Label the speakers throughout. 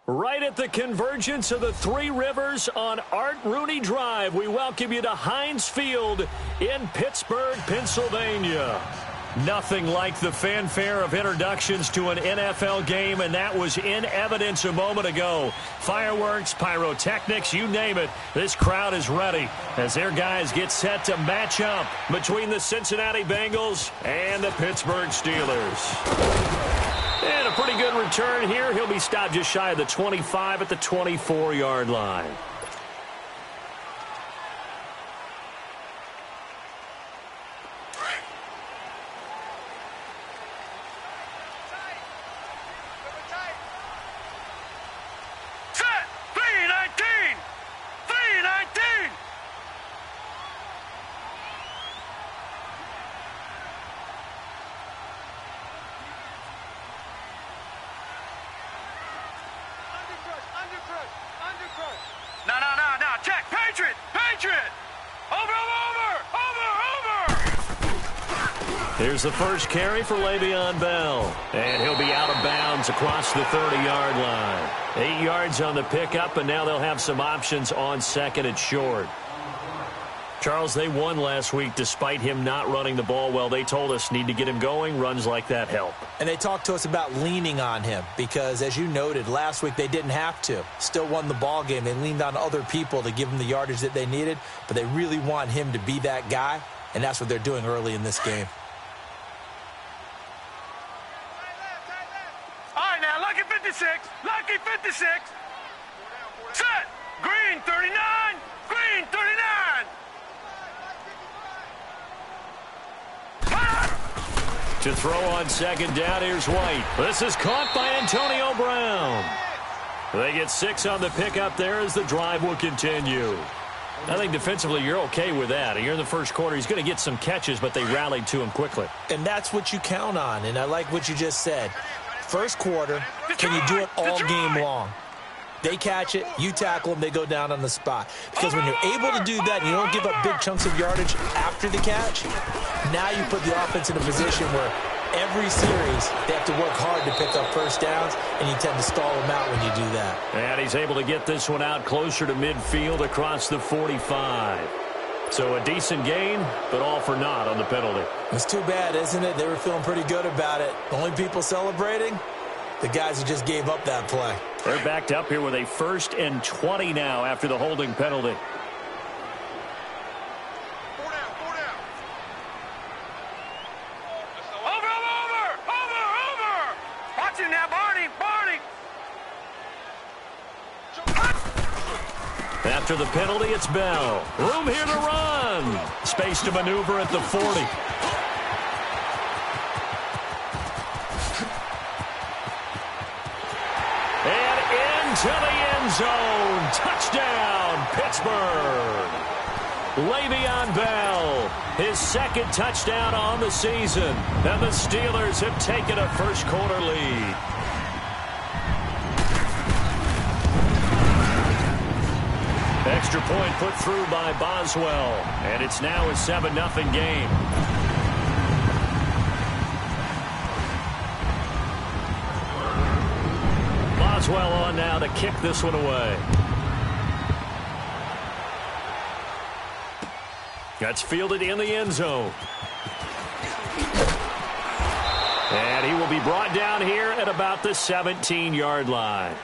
Speaker 1: Right at the convergence of the Three Rivers on Art Rooney Drive, we welcome you to Heinz Field in Pittsburgh, Pennsylvania. Nothing like the fanfare of introductions to an NFL game, and that was in evidence a moment ago. Fireworks, pyrotechnics, you name it. This crowd is ready as their guys get set to match up between the Cincinnati Bengals and the Pittsburgh Steelers. And a pretty good return here. He'll be stopped just shy of the 25 at the 24-yard line. Here's the first carry for Le'Veon Bell. And he'll be out of bounds across the 30-yard line. 8 yards on the pickup, and now they'll have some options on second and short. Charles, they won last week despite him not running the ball well. They told us need to get him going. Runs like that help.
Speaker 2: And they talked to us about leaning on him because, as you noted, last week they didn't have to. Still won the ball game. They leaned on other people to give them the yardage that they needed, but they really want him to be that guy, and that's what they're doing early in this game.
Speaker 3: Lucky 56. Set. Green 39. Green 39.
Speaker 1: To throw on second down, here's White. This is caught by Antonio Brown. They get 6 on the pickup there as the drive will continue. I think defensively you're okay with that. You're in the first quarter. He's going to get some catches, but they rallied to him quickly.
Speaker 2: And that's what you count on, and I like what you just said. First quarter, can you do it all game long? They catch it, you tackle them, they go down on the spot. Because when you're able to do that and you don't give up big chunks of yardage after the catch, now you put the offense in a position where every series they have to work hard to pick up first downs, and you tend to stall them out when you do that.
Speaker 1: And he's able to get this one out closer to midfield across the 45. So a decent gain, but all for naught on the penalty.
Speaker 2: It's too bad, isn't it? They were feeling pretty good about it. The only people celebrating, the guys who just gave up that play.
Speaker 1: They're backed up here with a 1st and 20 now after the holding penalty.
Speaker 3: Over. Watch him now, Barney.
Speaker 1: After the penalty, it's Bell. Room here to run. Space to maneuver at the 40. And into the end zone. Touchdown, Pittsburgh. Le'Veon Bell, his 2nd touchdown on the season. And the Steelers have taken a first quarter lead. Extra point put through by Boswell. And it's now a 7-0 game. Boswell on now to kick this one away. That's fielded in the end zone. And he will be brought down here at about the 17-yard line.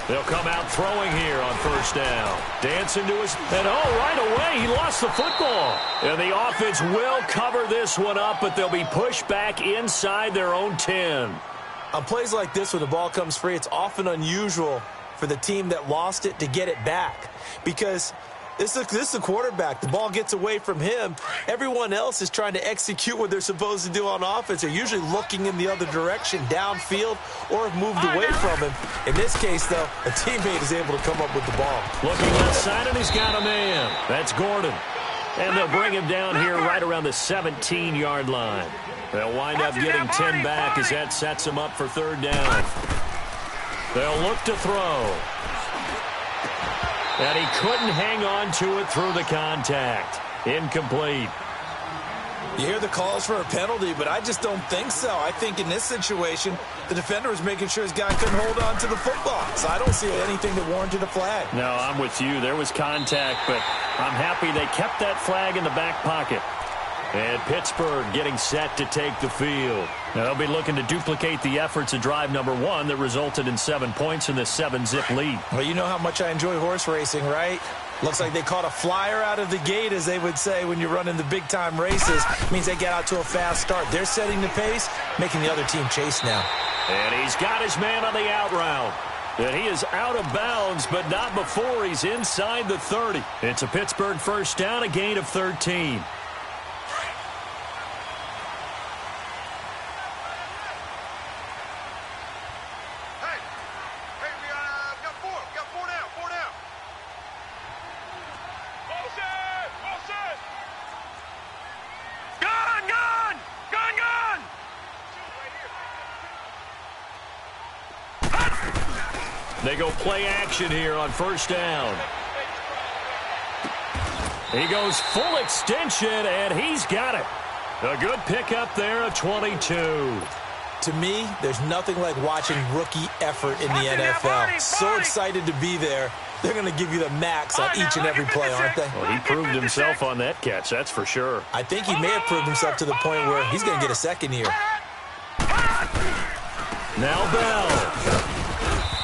Speaker 1: They'll come out throwing here on first down. Dancing to his... And right away, he lost the football. And the offense will cover this one up, but they'll be pushed back inside their own 10.
Speaker 2: On plays like this, when the ball comes free, it's often unusual for the team that lost it to get it back. Because this is a quarterback. The ball gets away from him. Everyone else is trying to execute what they're supposed to do on offense. They're usually looking in the other direction, downfield, or have moved away from him. In this case, though, a teammate is able to come up with the ball.
Speaker 1: Looking outside, and he's got a man. That's Gordon. And they'll bring him down here right around the 17-yard line. They'll wind up getting 10 back as that sets them up for third down. They'll look to throw. And he couldn't hang on to it through the contact. Incomplete.
Speaker 2: You hear the calls for a penalty, but I just don't think so. I think in this situation, the defender was making sure his guy couldn't hold on to the football. So I don't see anything that warranted a flag.
Speaker 1: No, I'm with you. There was contact, but I'm happy they kept that flag in the back pocket. And Pittsburgh getting set to take the field. Now, they'll be looking to duplicate the efforts of drive number 1 that resulted in 7 points in this 7-zip lead.
Speaker 2: Well, you know how much I enjoy horse racing, right? Looks like they caught a flyer out of the gate, as they would say when you're running the big-time races. Means they get out to a fast start. They're setting the pace, making the other team chase now.
Speaker 1: And he's got his man on the out route. And he is out of bounds, but not before he's inside the 30. It's a Pittsburgh first down, a gain of 13. They go play action here on first down. He goes full extension, and he's got it. A good pickup there, a 22.
Speaker 2: To me, there's nothing like watching rookie effort in the NFL. So excited to be there. They're going to give you the max on each and every play, aren't they?
Speaker 1: Well, he proved himself on that catch, that's for sure.
Speaker 2: I think he may have proved himself to the point where he's going to get a second here.
Speaker 1: Now Bell.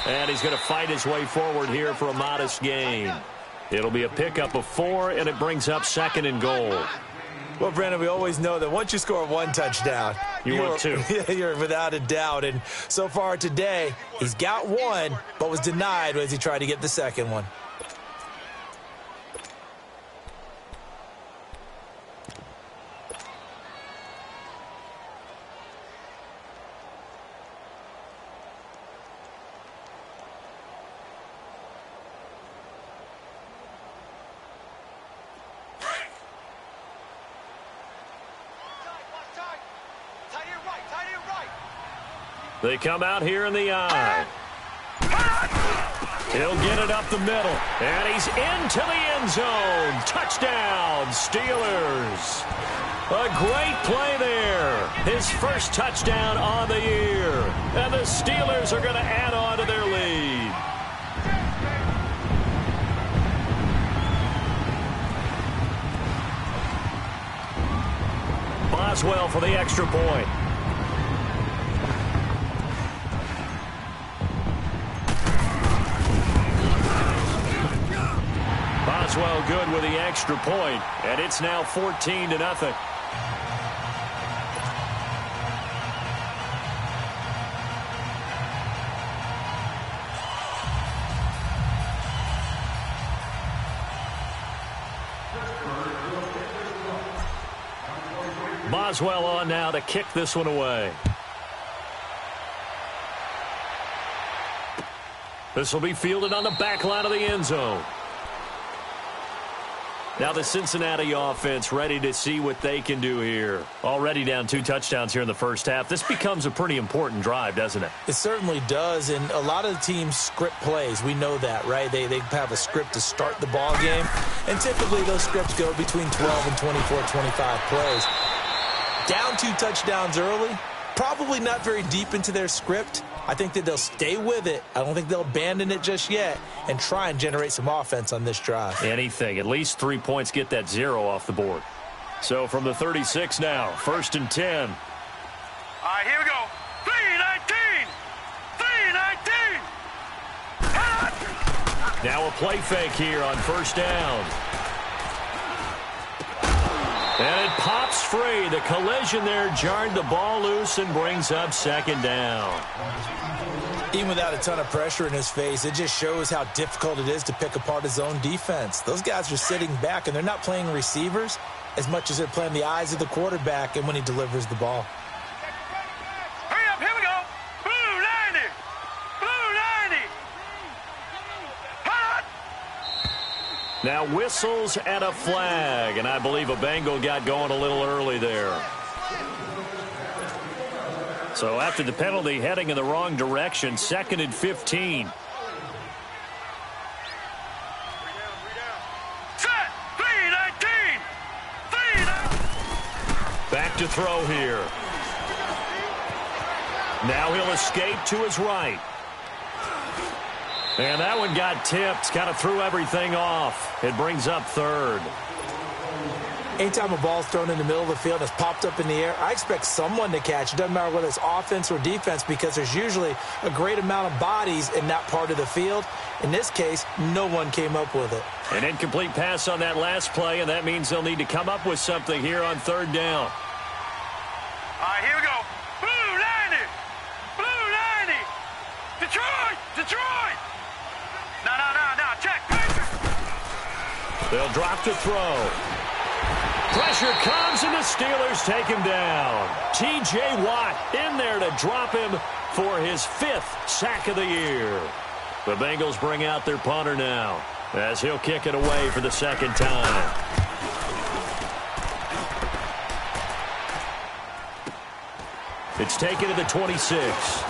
Speaker 1: And he's going to fight his way forward here for a modest gain. It'll be a pickup of 4, and it brings up 2nd and goal.
Speaker 2: Well, Brandon, we always know that once you score 1 touchdown,
Speaker 1: want 2.
Speaker 2: You're without a doubt. And so far today, he's got 1, but was denied as he tried to get the second one.
Speaker 1: They come out here in the eye. He'll get it up the middle. And he's into the end zone. Touchdown, Steelers. A great play there. His first touchdown on the year. And the Steelers are going to add on to their lead. Boswell for the extra point. Boswell good with the extra point, and it's now 14-0. Boswell on now to kick this one away. This will be fielded on the back line of the end zone. Now the Cincinnati offense ready to see what they can do here. Already down 2 touchdowns here in the first half. This becomes a pretty important drive, doesn't it?
Speaker 2: It certainly does, and a lot of the teams script plays. We know that, right? They have a script to start the ball game, and typically those scripts go between 12 and 24, 25 plays. Down 2 touchdowns early, probably not very deep into their script. I think that they'll stay with it. I don't think they'll abandon it just yet and try and generate some offense on this drive.
Speaker 1: Anything. At least 3 points, get that 0 off the board. So from the 36 now, 1st and 10.
Speaker 3: All right, here we go. 3-19. 3-19.
Speaker 1: Now a play fake here on first down. And it pops free. The collision there jarred the ball loose and brings up 2nd down.
Speaker 2: Even without a ton of pressure in his face, it just shows how difficult it is to pick apart his own defense. Those guys are sitting back, and they're not playing receivers as much as they're playing the eyes of the quarterback and when he delivers the ball.
Speaker 3: Hurry up, here we go. Blue 90. Blue 90. Hot.
Speaker 1: Now whistles and a flag, and I believe a Bengal got going a little early there. So after the penalty, heading in the wrong direction, 2nd and 15. Back to throw here. Now he'll escape to his right. And that one got tipped, kind of threw everything off. It brings up 3rd.
Speaker 2: Anytime a ball's thrown in the middle of the field and it's popped up in the air, I expect someone to catch. It doesn't matter whether it's offense or defense, because there's usually a great amount of bodies in that part of the field. In this case, no one came up with it.
Speaker 1: An incomplete pass on that last play, and that means they'll need to come up with something here on 3rd down.
Speaker 3: All right, here we go. Blue 90. Blue 90. Detroit. Detroit. No. Check.
Speaker 1: They'll drop to throw. Pressure comes, and the Steelers take him down. T.J. Watt in there to drop him for his 5th sack of the year. The Bengals bring out their punter now, as he'll kick it away for the 2nd time. It's taken to the 26.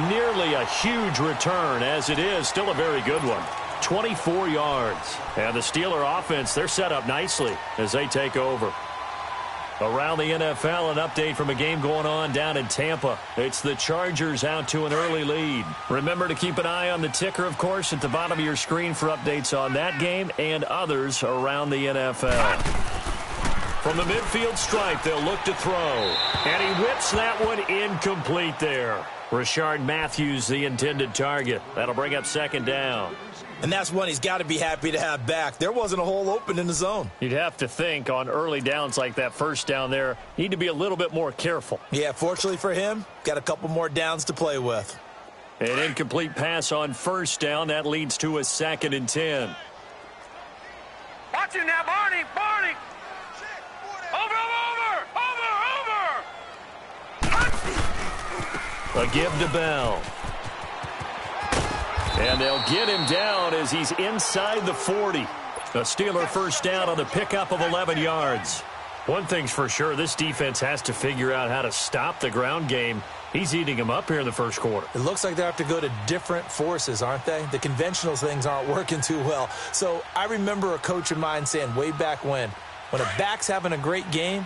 Speaker 1: Nearly a huge return, as it is still a very good one. 24 yards. And the Steeler offense, they're set up nicely as they take over. Around the NFL, an update from a game going on down in Tampa. It's the Chargers out to an early lead. Remember to keep an eye on the ticker, of course, at the bottom of your screen for updates on that game and others around the NFL. From the midfield stripe, they'll look to throw. And he whips that one incomplete there. Rashard Matthews, the intended target. That'll bring up 2nd down.
Speaker 2: And that's one he's got to be happy to have back. There wasn't a hole open in the zone.
Speaker 1: You'd have to think on early downs like that, 1st down there, need to be a little bit more careful.
Speaker 2: Yeah, fortunately for him, got a couple more downs to play with.
Speaker 1: An incomplete pass on 1st down. That leads to a 2nd and 10.
Speaker 3: Watch him now, Barney. Over.
Speaker 1: A give to Bell. And they'll get him down as he's inside the 40. A Steeler 1st down on the pickup of 11 yards. One thing's for sure, this defense has to figure out how to stop the ground game. He's eating them up here in the 1st quarter.
Speaker 2: It looks like they have to go to different forces, aren't they? The conventional things aren't working too well. So I remember a coach of mine saying way back when a back's having a great game,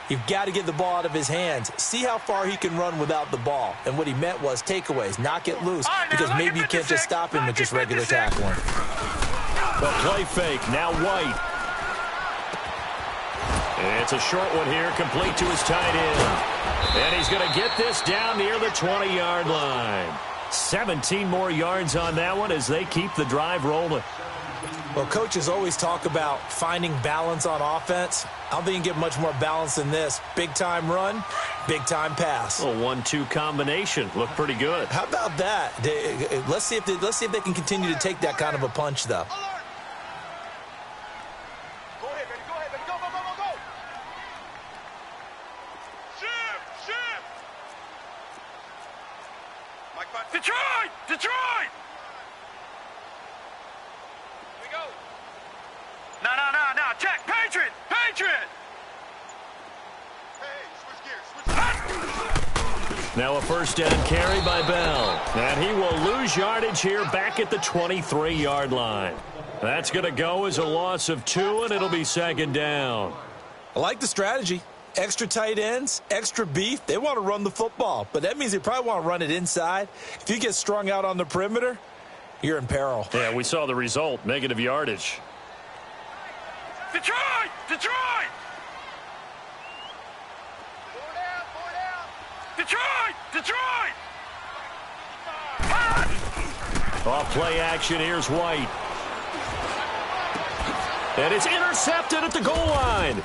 Speaker 2: you've got to get the ball out of his hands. See how far he can run without the ball. And what he meant was takeaways, knock it loose, because maybe you can't just stop him with just regular tackling.
Speaker 1: The play fake, now White. It's a short one here, complete to his tight end. And he's going to get this down near the 20-yard line. 17 more yards on that one as they keep the drive rolling.
Speaker 2: Well, coaches always talk about finding balance on offense. I don't think you can get much more balance than this. Big-time run, big-time pass.
Speaker 1: A 1-2 combination. Looked pretty good.
Speaker 2: How about that? Let's see if they can continue to take that kind of a punch, though.
Speaker 3: Go ahead, baby. Go. Shift. Detroit. No. Check. Patriot. Hey, switch gears.
Speaker 1: Now a 1st down carry by Bell. And he will lose yardage here back at the 23-yard line. That's going to go as a loss of 2, and it'll be 2nd down.
Speaker 2: I like the strategy. Extra tight ends, extra beef. They want to run the football, but that means they probably want to run it inside. If you get strung out on the perimeter, you're in peril.
Speaker 1: Yeah, we saw the result, negative yardage.
Speaker 3: Detroit.
Speaker 1: Off play action, here's White. And it's intercepted at the goal line.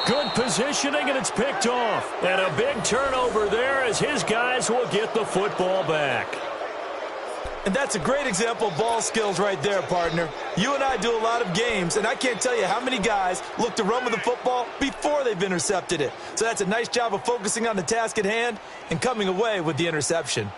Speaker 1: Good positioning, and it's picked off. And a big turnover there as his guys will get the football back.
Speaker 2: And that's a great example of ball skills right there, partner. You and I do a lot of games, and I can't tell you how many guys look to run with the football before they've intercepted it. So that's a nice job of focusing on the task at hand and coming away with the interception.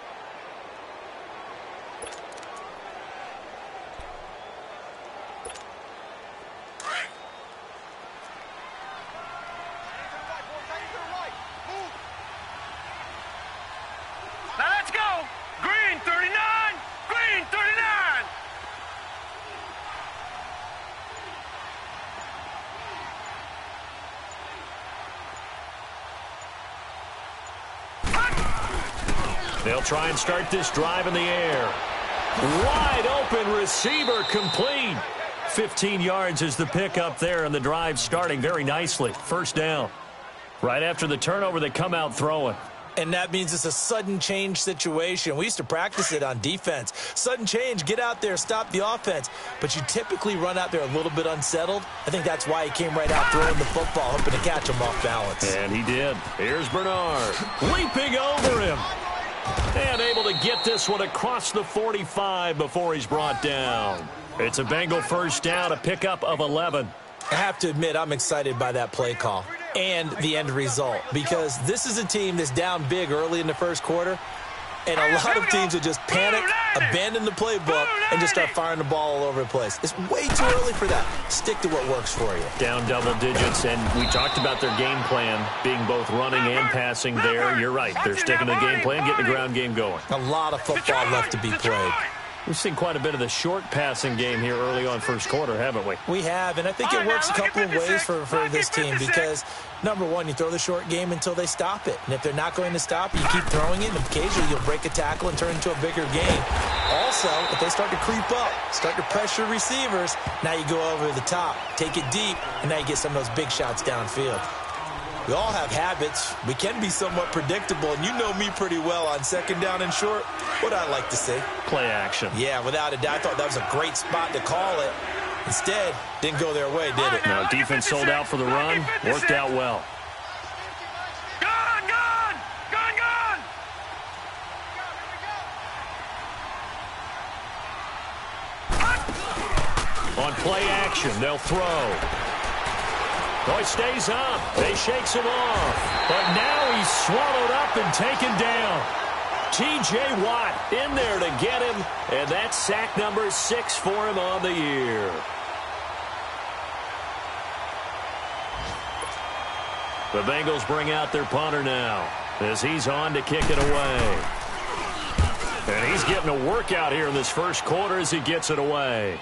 Speaker 1: They'll try and start this drive in the air. Wide open receiver complete. 15 yards is the pickup there, and the drive starting very nicely. First down. Right after the turnover, they come out throwing.
Speaker 2: And that means it's a sudden change situation. We used to practice it on defense. Sudden change, get out there, stop the offense. But you typically run out there a little bit unsettled. I think that's why he came right out throwing the football, hoping to catch him off balance.
Speaker 1: And he did. Here's Bernard, leaping over him. And able to get this one across the 45 before he's brought down. It's a Bengal first down, a pickup of 11.
Speaker 2: I have to admit, I'm excited by that play call and the end result, because this is a team that's down big early in the first quarter, and a lot of teams will just panic, abandon the playbook, and just start firing the ball all over the place. It's way too early for that. Stick to what works for you.
Speaker 1: Down double digits, and we talked about their game plan being both running and passing there. You're right. They're sticking to the game plan, getting the ground game going.
Speaker 2: A lot of football left to be played.
Speaker 1: We've seen quite a bit of the short passing game here early on first quarter, haven't we?
Speaker 2: We have, and I think it works a couple of ways for this team because, number one, you throw the short game until they stop it. And if they're not going to stop, you keep throwing it, and occasionally you'll break a tackle and turn it into a bigger game. Also, if they start to creep up, start to pressure receivers, now you go over the top, take it deep, and now you get some of those big shots downfield. We all have habits. We can be somewhat predictable, and you know me pretty well on second down and short. What I like to say?
Speaker 1: Play action.
Speaker 2: Yeah, without a doubt. I thought that was a great spot to call it. Instead, didn't go their way, did it?
Speaker 1: No, defense sold out for the run. Worked out well.
Speaker 3: Gone, gone, gone, gone.
Speaker 1: On play action, they'll throw. Boy stays up. They shakes him off. But now he's swallowed up and taken down. T.J. Watt in there to get him. And that's sack number 6 for him on the year. The Bengals bring out their punter now as he's on to kick it away. And he's getting a workout here in this first quarter as he gets it away.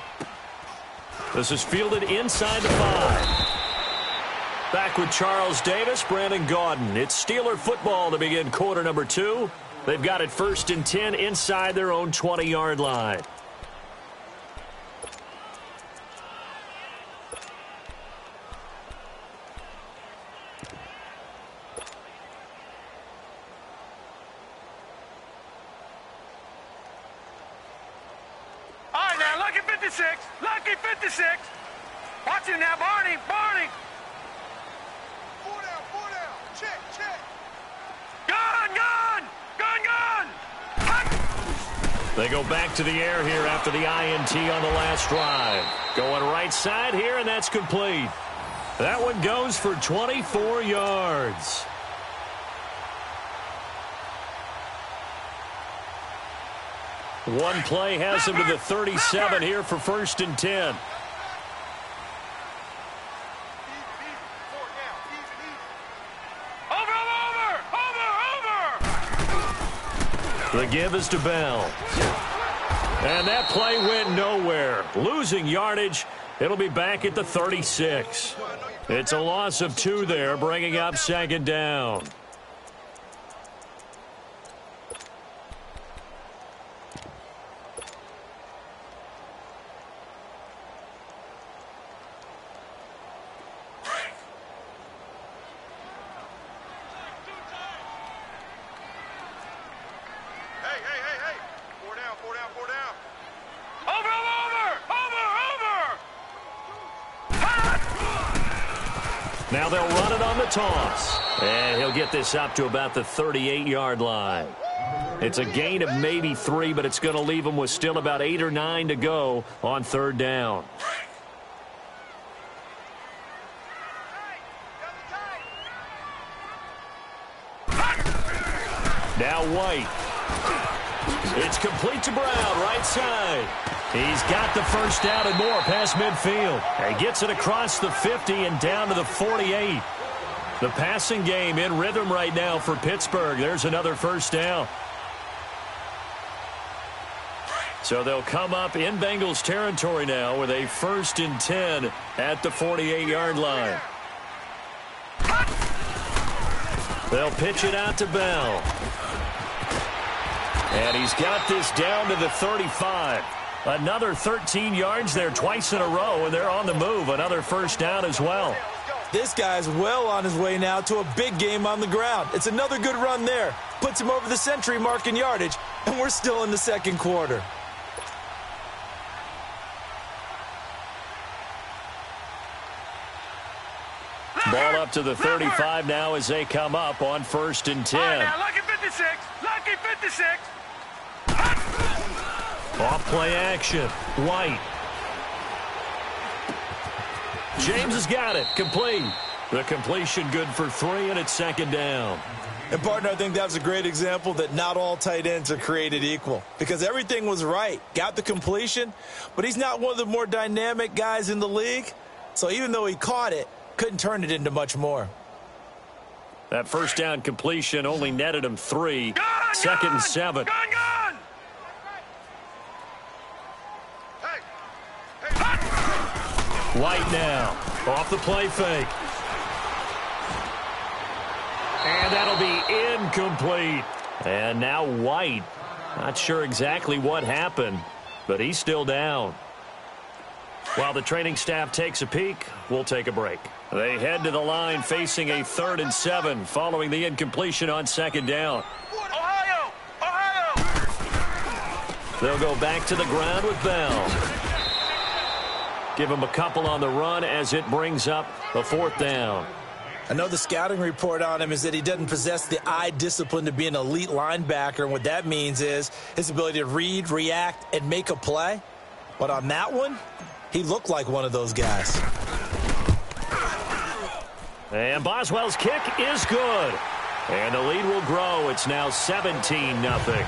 Speaker 1: This is fielded inside the 5. Back with Charles Davis, Brandon Gaudin. It's Steeler football to begin quarter number 2. They've got it 1st and 10 inside their own 20-yard line.
Speaker 3: All right, now, lucky 56. Lucky 56. Watch it now, Barney. Barney. 4 down. Check, check. Gone, gone. Gone, gone.
Speaker 1: They go back to the air here after the INT on the last drive. Going right side here, and that's complete. That one goes for 24 yards. One play has him to the 37 here for 1st and 10. The give is to Bell. And that play went nowhere. Losing yardage. It'll be back at the 36. It's a loss of 2 there, bringing up 2nd down. Now they'll run it on the toss. And he'll get this up to about the 38-yard line. It's a gain of maybe 3, but it's going to leave him with still about 8 or 9 to go on 3rd down. Now White. It's complete to Brown, right side. He's got the first down and more past midfield. He gets it across the 50 and down to the 48. The passing game in rhythm right now for Pittsburgh. There's another first down. So they'll come up in Bengals territory now with a 1st and 10 at the 48-yard line. They'll pitch it out to Bell. And he's got this down to the 35. Another 13 yards there twice in a row, and they're on the move. Another first down as well.
Speaker 2: This guy's well on his way now to a big game on the ground. It's another good run there. Puts him over the century mark in yardage, and we're still in the second quarter.
Speaker 1: Ball up to the 35 now as they come up on 1st and 10.
Speaker 3: Now, lucky 56. Lucky 56.
Speaker 1: Off play action. White. James has got it. Complete. The completion good for 3, and it's 2nd down.
Speaker 2: And, partner, I think that was a great example that not all tight ends are created equal, because everything was right. Got the completion, but he's not one of the more dynamic guys in the league. So even though he caught it, couldn't turn it into much more.
Speaker 1: That first down completion only netted him 3. 2nd and 7.
Speaker 3: Gone.
Speaker 1: White now. Off the play fake. And that'll be incomplete. And now White. Not sure exactly what happened, but he's still down. While the training staff takes a peek, we'll take a break. They head to the line facing a 3rd and 7 following the incompletion on 2nd down.
Speaker 3: Ohio.
Speaker 1: They'll go back to the ground with Bell. Give him a couple on the run as it brings up the 4th down.
Speaker 2: I know the scouting report on him is that he doesn't possess the eye discipline to be an elite linebacker, and what that means is his ability to read, react, and make a play. But on that one, he looked like one of those guys.
Speaker 1: And Boswell's kick is good. And the lead will grow. It's now 17-0.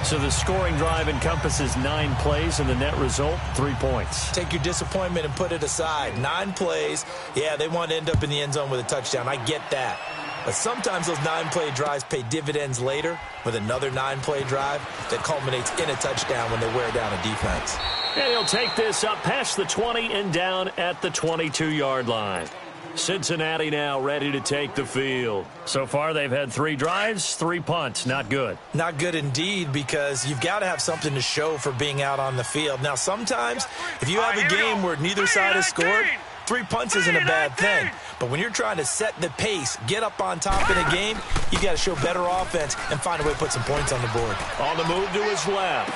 Speaker 1: So the scoring drive encompasses 9 plays, and the net result, 3 points.
Speaker 2: Take your disappointment and put it aside. 9 plays. Yeah, they want to end up in the end zone with a touchdown. I get that. But sometimes those 9-play drives pay dividends later with another 9-play drive that culminates in a touchdown when they wear down a defense.
Speaker 1: And he'll take this up past the 20 and down at the 22-yard line. Cincinnati now ready to take the field. So far, they've had 3 drives, 3 punts. Not good.
Speaker 2: Not good indeed, because you've got to have something to show for being out on the field. Now, sometimes, if you have a game where neither side has scored, 3 punts isn't a bad thing. But when you're trying to set the pace, get up on top in a game, you got to show better offense and find a way to put some points on the board.
Speaker 1: On the move to his left.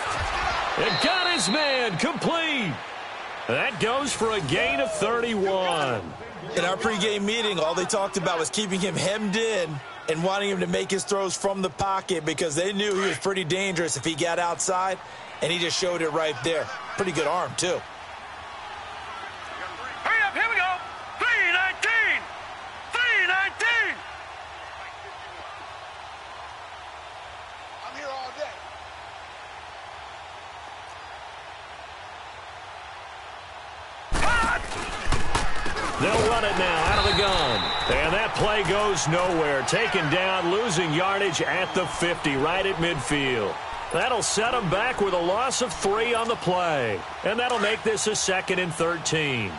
Speaker 1: And got his man complete. That goes for a gain of 31.
Speaker 2: In our pregame meeting, all they talked about was keeping him hemmed in and wanting him to make his throws from the pocket because they knew he was pretty dangerous if he got outside, and he just showed it right there. Pretty good arm, too.
Speaker 3: Hurry up, here we go. 3:19. 3:19. I'm here all day.
Speaker 1: They'll run it now out of the gun. And that play goes nowhere. Taken down, losing yardage at the 50, right at midfield. That'll set them back with a loss of 3 on the play. And that'll make this a 2nd and 13.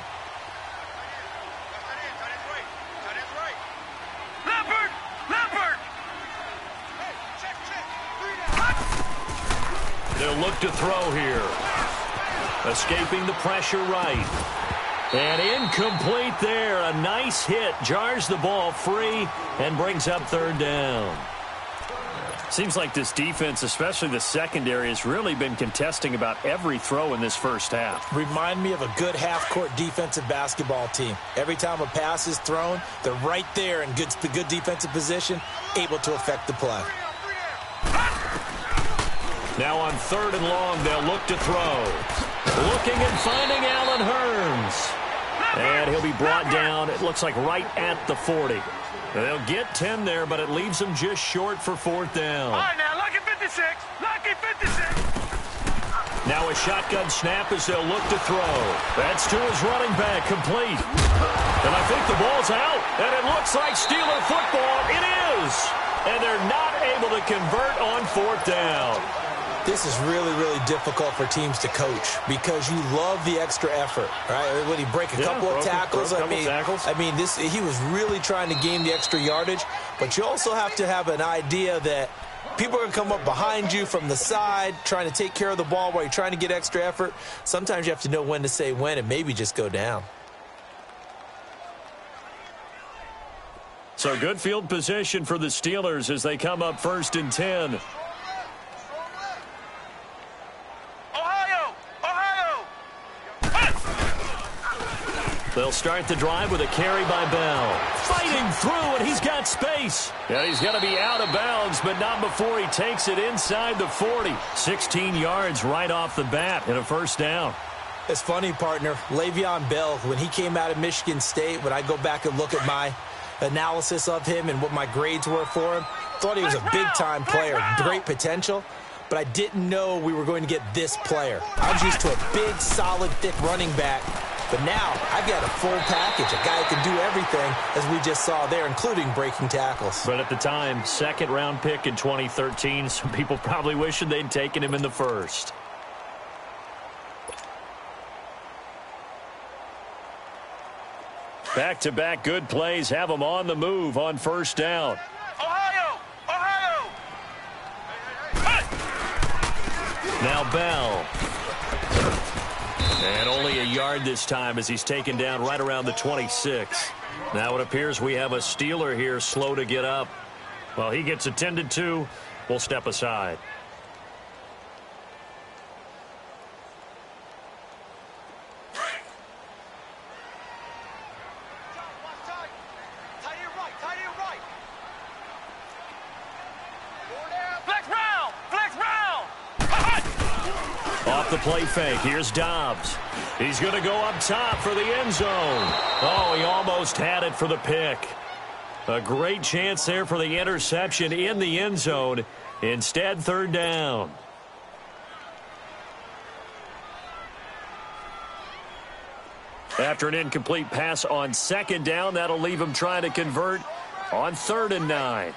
Speaker 3: Leopard.
Speaker 1: They'll look to throw here. Escaping the pressure right. And incomplete there. A nice hit. Jars the ball free and brings up 3rd down. Seems like this defense, especially the secondary, has really been contesting about every throw in this first half.
Speaker 2: Remind me of a good half-court defensive basketball team. Every time a pass is thrown, they're right there in the good defensive position, able to affect the play.
Speaker 1: Now on 3rd and long, they'll look to throw. Looking and finding Allen Hurns. And he'll be brought down, it looks like right at the 40. They'll get 10 there, but it leaves them just short for 4th down.
Speaker 3: All right, now, lucky 56. Lucky 56.
Speaker 1: Now a shotgun snap as they'll look to throw. That's to his running back, complete. And I think the ball's out, and it looks like Steeler football. It is. And they're not able to convert on 4th down.
Speaker 2: This is really, really difficult for teams to coach because you love the extra effort, right? When he break a couple of tackles, I mean, he was really trying to gain the extra yardage, but you also have to have an idea that People are going to come up behind you from the side, trying to take care of the ball while you're trying to get extra effort. Sometimes you have to know when to say when and maybe just go down.
Speaker 1: So good field position for the Steelers as they come up 1st and 10. They'll start the drive with a carry by Bell. Fighting through, and he's got space. And he's going to be out of bounds, but not before he takes it inside the 40. 16 yards right off the bat and a 1st down.
Speaker 2: It's funny, partner. Le'Veon Bell, when he came out of Michigan State, when I go back and look at my analysis of him and what my grades were for him, thought he was a big-time player, great potential, but I didn't know we were going to get this player. I was used to a big, solid, thick running back. But now, I've got a full package, a guy who can do everything, as we just saw there, including breaking tackles.
Speaker 1: But at the time, 2nd-round pick in 2013, some people probably wishing they'd taken him in the 1st. Back-to-back good plays have them on the move on 1st down.
Speaker 3: Ohio!
Speaker 1: Now Bell. And only a yard this time as he's taken down right around the 26. Now it appears we have a Steeler here slow to get up. Well, he gets attended to. We'll step aside. Off the play fake, here's Dobbs. He's going to go up top for the end zone. Oh, he almost had it for the pick. A great chance there for the interception in the end zone. Instead, 3rd down. After an incomplete pass on 2nd down, that'll leave him trying to convert on 3rd and 9.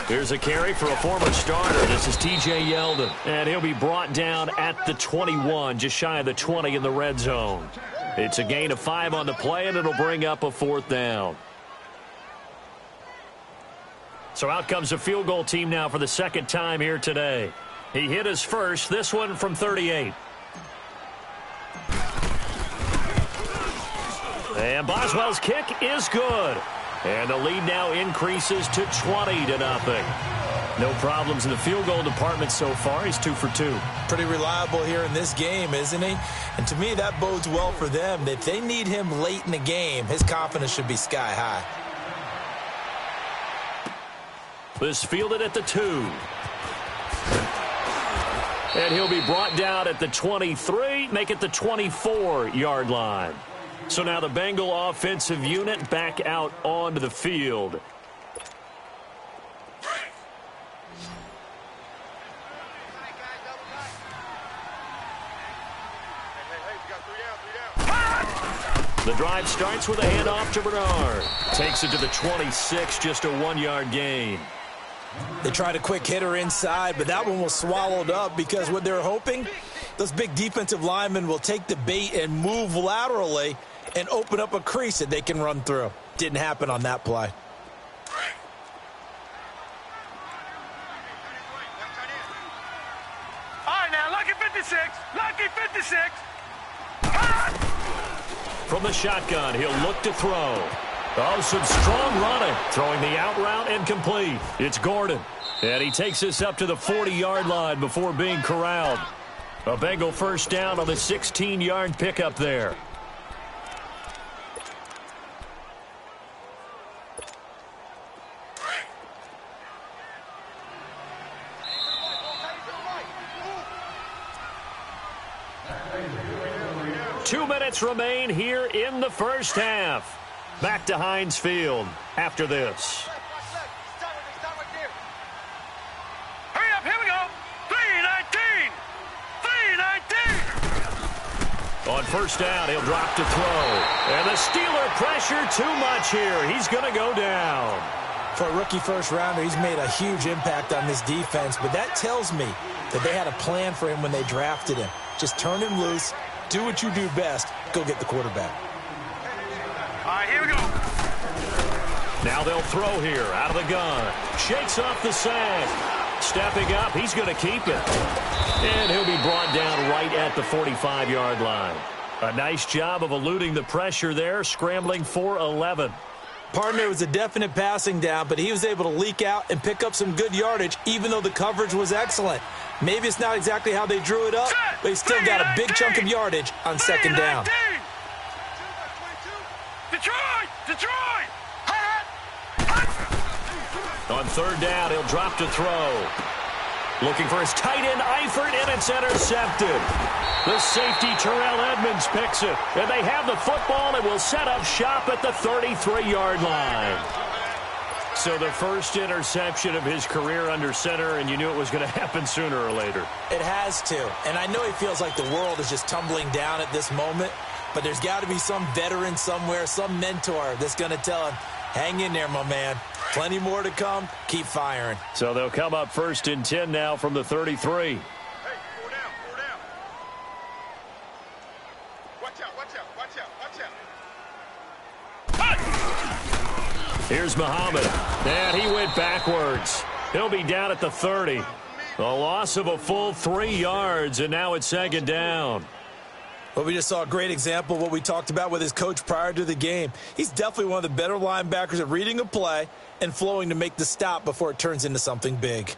Speaker 1: Here's a carry for a former starter. This is T.J. Yeldon. And he'll be brought down at the 21, just shy of the 20 in the red zone. It's a gain of 5 on the play, and it'll bring up a 4th down. So out comes a field goal team now for the 2nd time here today. He hit his first, this one from 38. And Boswell's kick is good. And the lead now increases to 20-0. No problems in the field goal department so far. He's 2 for 2.
Speaker 2: Pretty reliable here in this game, isn't he? And to me, that bodes well for them. If they need him late in the game, his confidence should be sky high.
Speaker 1: This fielded at the 2. And he'll be brought down at the 23, make it the 24-yard line. So now the Bengal offensive unit back out onto the field. The drive starts with a handoff to Bernard. Takes it to the 26, just a 1-yard gain.
Speaker 2: They tried a quick hitter inside, but that one was swallowed up because what they're hoping, those big defensive linemen will take the bait and move laterally and open up a crease that they can run through. Didn't happen on that play.
Speaker 3: All right, now, lucky 56. Lucky 56.
Speaker 1: From the shotgun, he'll look to throw. Oh, some strong running. Throwing the out route and complete. It's Gordon. And he takes this up to the 40-yard line before being corralled. A Bengal 1st down on the 16-yard pickup there. Two minutes remain here in the first half. Back to Heinz Field after this.
Speaker 3: Hurry up, here we go. 3:19. 3:19.
Speaker 1: On 1st down, he'll drop to throw. And the Steeler pressure too much here. He's going to go down.
Speaker 2: For a rookie first-rounder, he's made a huge impact on this defense, but that tells me that they had a plan for him when they drafted him. Just turn him loose, do what you do best, go get the quarterback.
Speaker 3: All right, here we go.
Speaker 1: Now they'll throw here, out of the gun. Shakes off the sack. Stepping up, he's going to keep it. And he'll be brought down right at the 45-yard line. A nice job of eluding the pressure there, scrambling for 11.
Speaker 2: Partner, was a definite passing down, but he was able to leak out and pick up some good yardage, even though the coverage was excellent. Maybe it's not exactly how they drew it up, but he still got a big chunk of yardage on second down.
Speaker 3: Detroit!
Speaker 1: On third down, he'll drop to throw. Looking for his tight end, Eifert, and it's intercepted. The safety, Terrell Edmonds, picks it. And they have the football and will set up shop at the 33-yard line. So the first interception of his career under center, and you knew it was going to happen sooner or later.
Speaker 2: It has to. And I know he feels like the world is just tumbling down at this moment, but there's got to be some veteran somewhere, some mentor that's going to tell him, hang in there, my man. Plenty more to come. Keep firing.
Speaker 1: So they'll come up first and 10 now from the 33. Here's Muhammad, and he went backwards. He'll be down at the 30. A loss of a full 3 yards, and now it's second down.
Speaker 2: Well, we just saw a great example of what we talked about with his coach prior to the game. He's definitely one of the better linebackers at reading a play and flowing to make the stop before it turns into something big.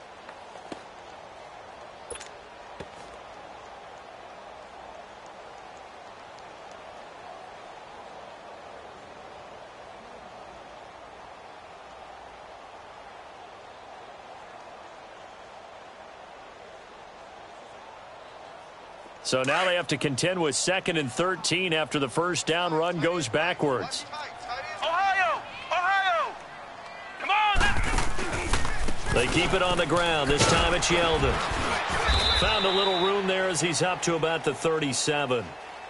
Speaker 1: So now they have to contend with 2nd and 13 after the first down run goes backwards.
Speaker 3: Ohio! Come on!
Speaker 1: They keep it on the ground. This time it's Yeldon. Found a little room there as he's up to about the 37.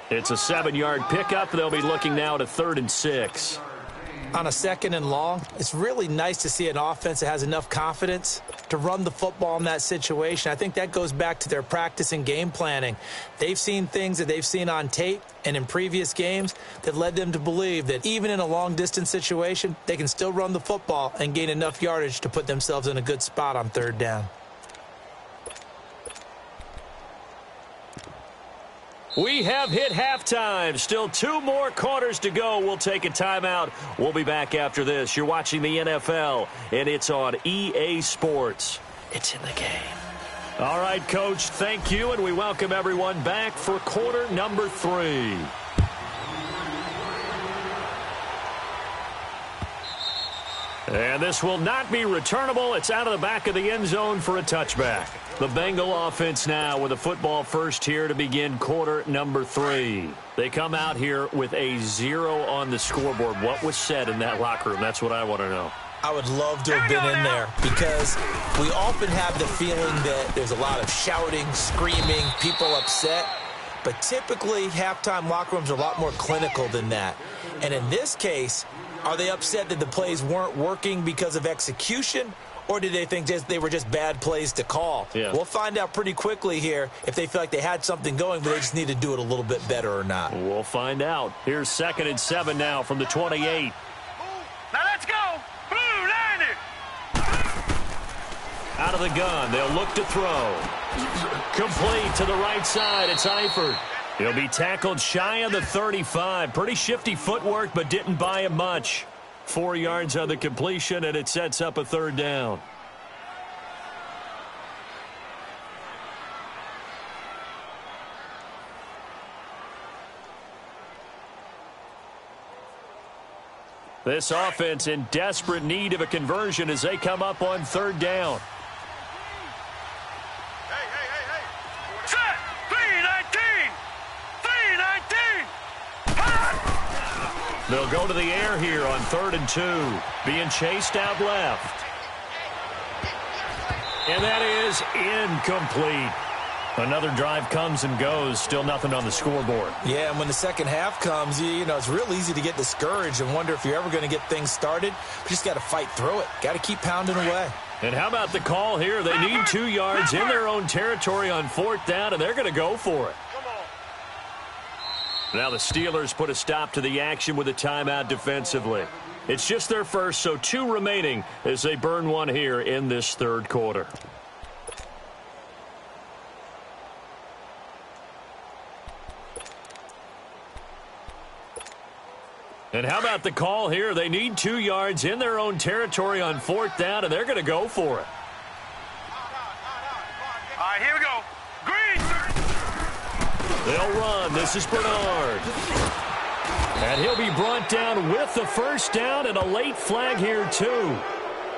Speaker 1: It's a 7-yard pickup. They'll be looking now to 3rd and 6.
Speaker 2: On a 2nd and long, it's really nice to see an offense that has enough confidence to run the football in that situation. I think that goes back to their practice and game planning. They've seen things that they've seen on tape and in previous games that led them to believe that even in a long-distance situation, they can still run the football and gain enough yardage to put themselves in a good spot on 3rd down.
Speaker 1: We have hit halftime. Still 2 more quarters to go. We'll take a timeout. We'll be back after this. You're watching the NFL, and it's on EA Sports. It's in the game. All right, Coach, thank you, and we welcome everyone back for quarter number 3. And this will not be returnable. It's out of the back of the end zone for a touchback. The Bengal offense now with a football first here to begin quarter number 3. They come out here with a 0 on the scoreboard. What was said in that locker room? That's what I want to know.
Speaker 2: I would love to have been in there because we often have the feeling that there's a lot of shouting, screaming, people upset. But typically, halftime locker rooms are a lot more clinical than that. And in this case, are they upset that the plays weren't working because of execution? Or did they think they were just bad plays to call?
Speaker 1: Yeah.
Speaker 2: We'll find out pretty quickly here if they feel like they had something going, but they just need to do it a little bit better or not.
Speaker 1: We'll find out. Here's 2nd and 7 now from the 28.
Speaker 3: Now let's go! Blue, line it!
Speaker 1: Out of the gun, they'll look to throw. Complete to the right side, it's Eifert. He'll be tackled shy of the 35. Pretty shifty footwork, but didn't buy him much. 4 yards on the completion, and it sets up a 3rd down. This offense in desperate need of a conversion as they come up on 3rd down.
Speaker 3: Set! 319! 319!
Speaker 1: They'll go to the air here on 3rd and 2. Being chased out left. And that is incomplete. Another drive comes and goes, still nothing on the scoreboard.
Speaker 2: Yeah, and when the second half comes, you know, it's real easy to get discouraged and wonder if you're ever going to get things started. You just got to fight through it. Got to keep pounding away.
Speaker 1: And how about the call here? They need 2 yards in their own territory on 4th down, and they're going to go for it. Now the Steelers put a stop to the action with a timeout defensively. It's just their first, so 2 remaining as they burn one here in this third quarter. And how about the call here? They need 2 yards in their own territory on 4th down, and they're going to go for it.
Speaker 3: All right, here we go. Green.
Speaker 1: They'll run. This is Bernard. And he'll be brought down with the first down and a late flag here, too.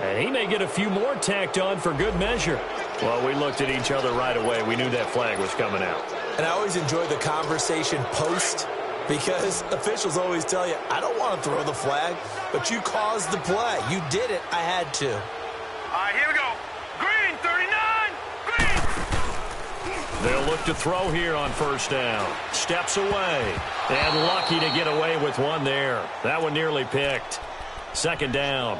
Speaker 1: And he may get a few more tacked on for good measure. Well, we looked at each other right away. We knew that flag was coming out.
Speaker 2: And I always enjoy the conversation post, because officials always tell you, I don't want to throw the flag, but you caused the play. You did it. I had to.
Speaker 3: All right, here we go. Green, 39. Green.
Speaker 1: They'll look to throw here on first down. Steps away. And lucky to get away with one there. That one nearly picked. Second down.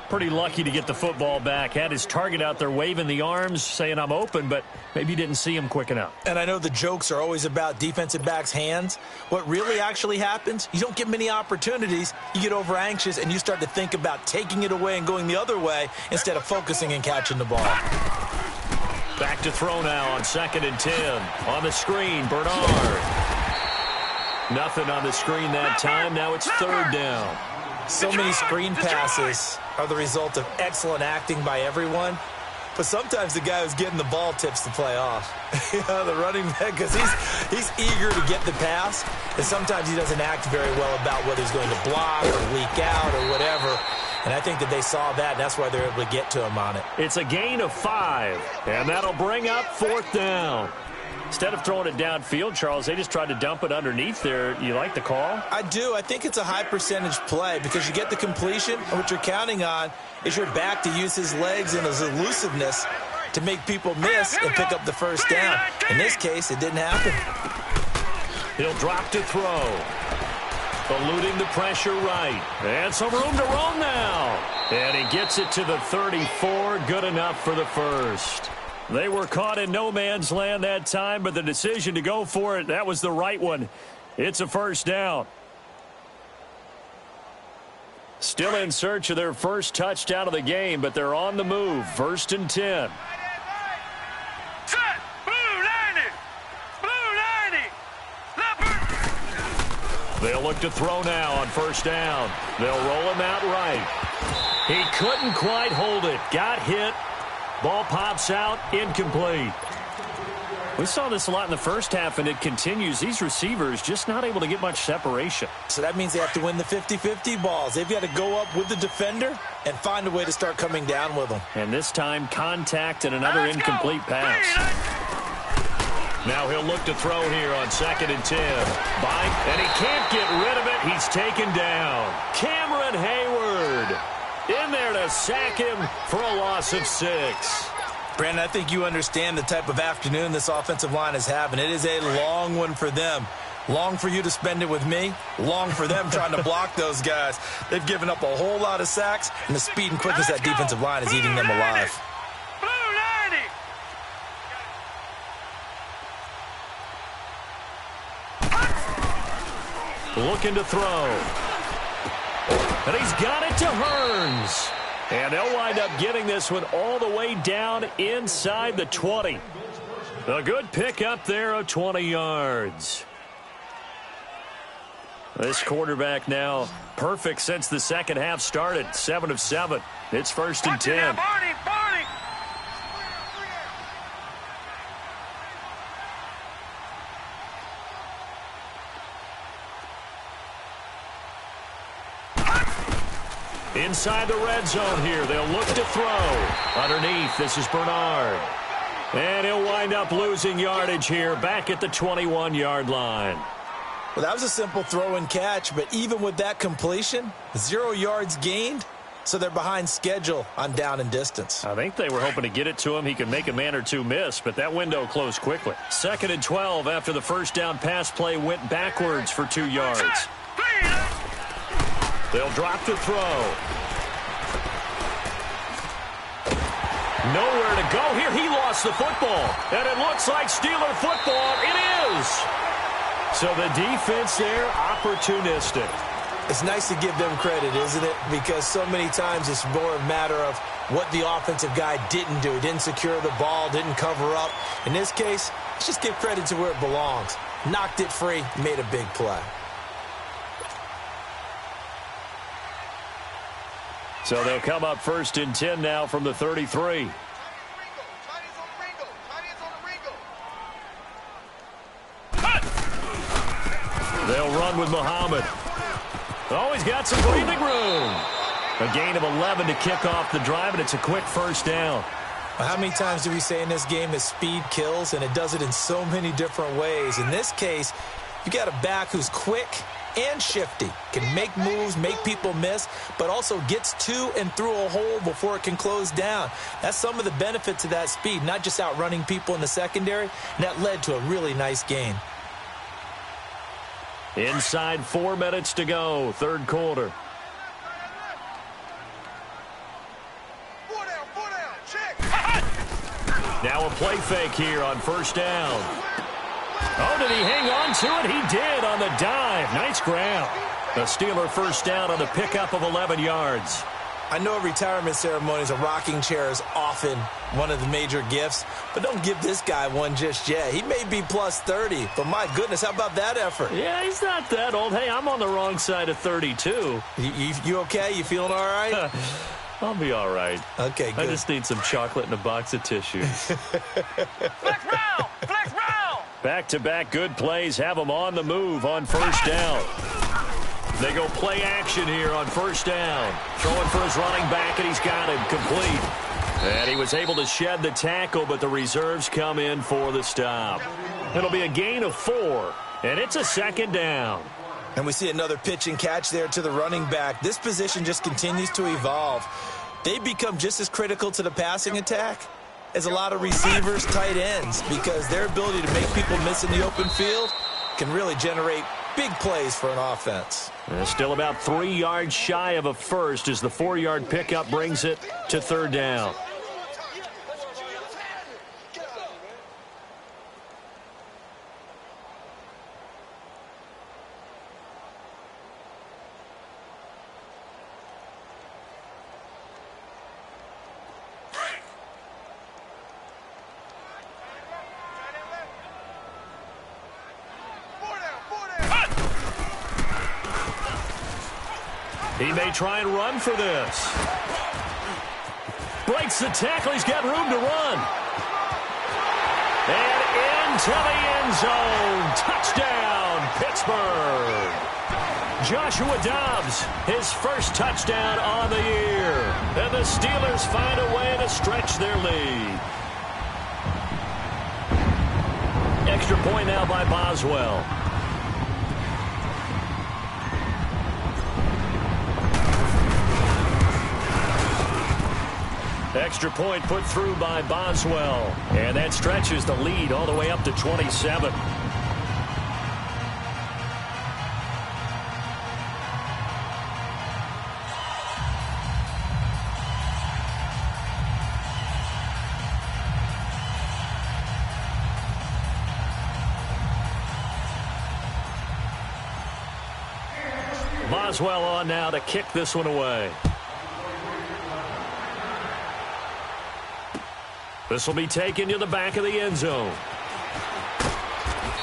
Speaker 1: Pretty lucky to get the football back. Had his target out there waving the arms, saying I'm open, but maybe didn't see him quick enough.
Speaker 2: And I know the jokes are always about defensive backs' hands. What really actually happens, you don't get many opportunities. You get over anxious, and you start to think about taking it away and going the other way instead of focusing and catching the ball.
Speaker 1: Back to throw now on 2nd and 10. On the screen, Bernard. Nothing on the screen that time. Now it's 3rd down.
Speaker 2: So many screen passes are the result of excellent acting by everyone. But sometimes the guy who's getting the ball tips the play off. You know, the running back, because he's eager to get the pass. And sometimes he doesn't act very well about whether he's going to block or leak out or whatever. And I think that they saw that, and that's why they're able to get to him on it.
Speaker 1: It's a gain of 5, and that'll bring up 4th down. Instead of throwing it downfield, Charles, they just tried to dump it underneath there. You like the call?
Speaker 2: I do. I think it's a high-percentage play because you get the completion, and what you're counting on is your back to use his legs and his elusiveness to make people miss and pick up the first down. In this case, it didn't happen.
Speaker 1: He'll drop to throw. Eluding the pressure right. And some room to roam now. And he gets it to the 34. Good enough for the first. They were caught in no man's land that time, but the decision to go for it, that was the right one. It's a first down. Still in search of their first touchdown of the game, but they're on the move. 1st and 10.
Speaker 3: Set. Blue 90. Blue 90. Leopard.
Speaker 1: They'll look to throw now on first down. They'll roll him out right. He couldn't quite hold it. Got hit. Ball pops out, incomplete. We saw this a lot in the first half, and it continues. These receivers just not able to get much separation.
Speaker 2: So that means they have to win the 50-50 balls. They've got to go up with the defender and find a way to start coming down with them.
Speaker 1: And this time, contact and another incomplete pass. Now he'll look to throw here on 2nd and 10. And he can't get rid of it. He's taken down. Cameron Hayward in there to sack him for a loss of 6.
Speaker 2: Brandon, I think you understand the type of afternoon this offensive line is having. It is a long one for them. Long for you to spend it with me. Long for them trying to block those guys. They've given up a whole lot of sacks, and the speed and quickness of that defensive line is eating them alive.
Speaker 3: Blue
Speaker 1: 90. Looking to throw. And he's got it to Hearns. And they'll wind up getting this one all the way down inside the 20. A good pick up there of 20 yards. This quarterback now perfect since the second half started. 7 of 7. It's 1st and 10.
Speaker 3: Barney.
Speaker 1: Inside the red zone here. They'll look to throw. Underneath, this is Bernard. And he'll wind up losing yardage here back at the 21-yard line.
Speaker 2: Well, that was a simple throw and catch, but even with that completion, 0 yards gained, so they're behind schedule on down and distance.
Speaker 1: I think they were hoping to get it to him. He could make a man or two miss, but that window closed quickly. 2nd and 12 after the first down pass play went backwards for 2 yards. They'll drop to throw. Nowhere to go here. He lost the football, and it looks like Steeler football. It is. So the defense there, opportunistic.
Speaker 2: It's nice to give them credit, isn't it? Because so many times it's more a matter of what the offensive guy didn't do. He didn't secure the ball, didn't cover up. In this case, let's just give credit to where it belongs. Knocked it free, made a big play.
Speaker 1: So they'll come up 1st and 10 now from the 33. They'll run with Muhammad. Oh, he's got some breathing room. A gain of 11 to kick off the drive, and it's a quick first down.
Speaker 2: How many times do we say in this game that speed kills, and it does it in so many different ways? In this case, you got a back who's quick and shifty, can make moves, make people miss, but also gets to and through a hole before it can close down. That's some of the benefits of that speed, not just outrunning people in the secondary, and that led to a really nice gain.
Speaker 1: Inside 4 minutes to go, 3rd quarter. Now a play fake here on 1st down. Oh, did he hang on to it? He did on the dive. Nice ground. The Steeler 1st down on the pickup of 11 yards.
Speaker 2: I know retirement ceremonies, a rocking chair is often one of the major gifts, but don't give this guy one just yet. He may be plus 30, but my goodness, how about that effort?
Speaker 1: Yeah, he's not that old. Hey, I'm on the wrong side of 32.
Speaker 2: You okay? You feeling all right?
Speaker 1: I'll be all right.
Speaker 2: Okay, good.
Speaker 1: I just need some chocolate and a box of tissues.
Speaker 3: Flex round! Flex round!
Speaker 1: Back-to-back good plays have them on the move on 1st down. They go play action here on 1st down. Throwing for his running back, and he's got him complete. And he was able to shed the tackle, but the reserves come in for the stop. It'll be a gain of 4, and it's a 2nd down.
Speaker 2: And we see another pitch and catch there to the running back. This position just continues to evolve. They become just as critical to the passing attack as a lot of receivers, tight ends, because their ability to make people miss in the open field can really generate big plays for an offense.
Speaker 1: Still about 3 yards shy of a first as the 4-yard pickup brings it to 3rd down. He may try and run for this. Breaks the tackle. He's got room to run. And into the end zone. Touchdown, Pittsburgh. Joshua Dobbs, his first touchdown on the year. And the Steelers find a way to stretch their lead. Extra point now by Boswell. Extra point put through by Boswell. And that stretches the lead all the way up to 27. Boswell on now to kick this one away. This will be taken to the back of the end zone.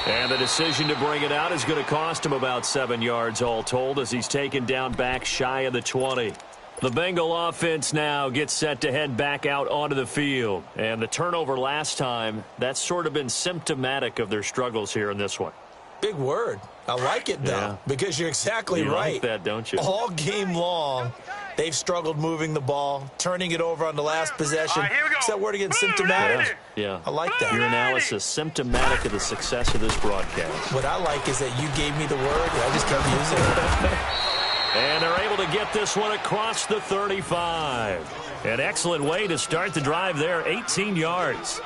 Speaker 1: And the decision to bring it out is going to cost him about 7 yards all told as he's taken down back shy of the 20. The Bengal offense now gets set to head back out onto the field. And the turnover last time, that's sort of been symptomatic of their struggles here in this one.
Speaker 2: Big word. I like it, though, because you're exactly right.
Speaker 1: You like that, don't you?
Speaker 2: All game long, they've struggled moving the ball, turning it over on the last possession.
Speaker 3: All right, here we go.
Speaker 2: Is that word again, symptomatic?
Speaker 1: Yeah.
Speaker 2: I like that.
Speaker 1: Your analysis, symptomatic of the success of this broadcast.
Speaker 2: What I like is that you gave me the word, and I just kept using it.
Speaker 1: And they're able to get this one across the 35. An excellent way to start the drive there, 18 yards.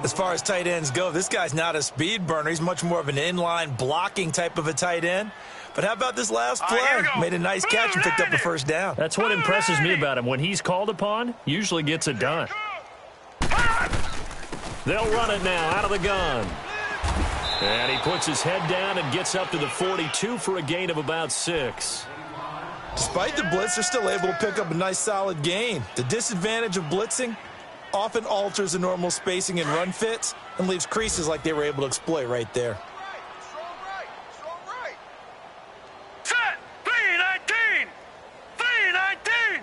Speaker 2: As far as tight ends go, this guy's not a speed burner. He's much more of an inline blocking type of a tight end. But how about this last play? Made a nice catch and picked up a first down.
Speaker 1: That's what impresses me about him. When he's called upon, usually gets it done. They'll run it now out of the gun. And he puts his head down and gets up to the 42 for a gain of about 6.
Speaker 2: Despite the blitz, they're still able to pick up a nice solid gain. The disadvantage of blitzing often alters the normal spacing and run fits and leaves creases like they were able to exploit right there.
Speaker 3: Set! 319! 319!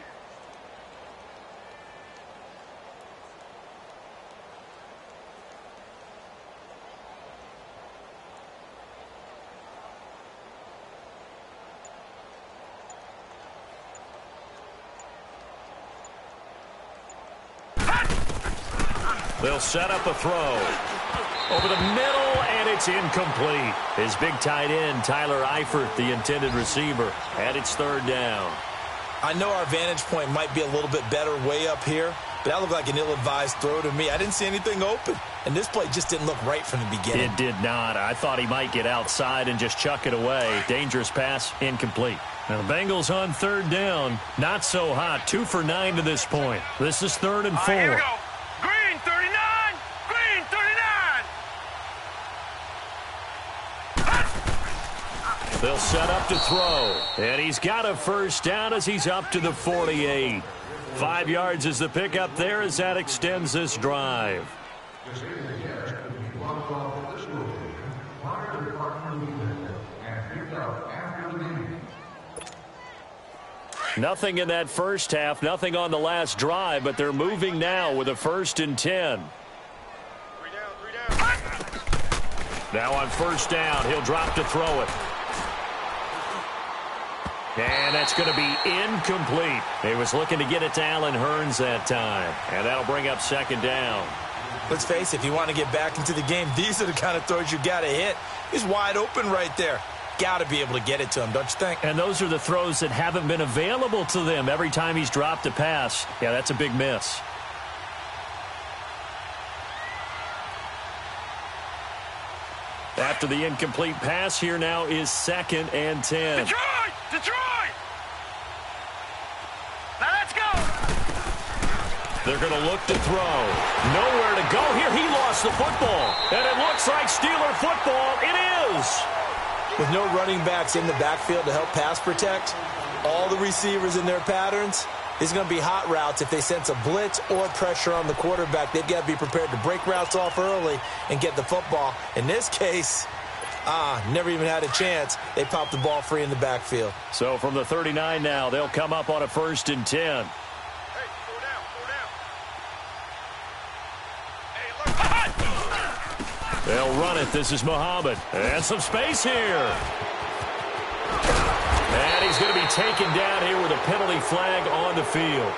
Speaker 1: They'll set up a throw. Over the middle, and it's incomplete. His big tight end, Tyler Eifert, the intended receiver, and it's third down.
Speaker 2: I know our vantage point might be a little bit better way up here, but that looked like an ill-advised throw to me. I didn't see anything open, and this play just didn't look right from the beginning.
Speaker 1: It did not. I thought he might get outside and just chuck it away. Dangerous pass, incomplete. Now the Bengals on third down. Not so hot. 2 for 9 to this point. This is 3rd and 4.
Speaker 3: Here we go. Green 39! Green 39!
Speaker 1: They'll set up to throw. And he's got a first down as he's up to the 48. 5 yards is the pickup there as that extends this drive. Nothing in that first half, nothing on the last drive, but they're moving now with a 1st and 10. Now on 1st down, he'll drop to throw it. And that's going to be incomplete. He was looking to get it to Allen Hurns that time. And that'll bring up 2nd down.
Speaker 2: Let's face it, if you want to get back into the game, these are the kind of throws you got to hit. He's wide open right there. Got to be able to get it to him, don't you think?
Speaker 1: And those are the throws that haven't been available to them every time he's dropped a pass. Yeah, that's a big miss. After the incomplete pass, here now is 2nd and 10.
Speaker 3: Detroit! Detroit! Now let's go!
Speaker 1: They're going to look to throw. Nowhere to go here. He lost the football. And it looks like Steeler football. It is.
Speaker 2: With no running backs in the backfield to help pass protect, all the receivers in their patterns, it's going to be hot routes. If they sense a blitz or pressure on the quarterback, they've got to be prepared to break routes off early and get the football. In this case, never even had a chance. They popped the ball free in the backfield.
Speaker 1: So from the 39 now, they'll come up on a 1st and 10. They'll run it. This is Muhammad. And some space here. And he's going to be taken down here with a penalty flag on the field.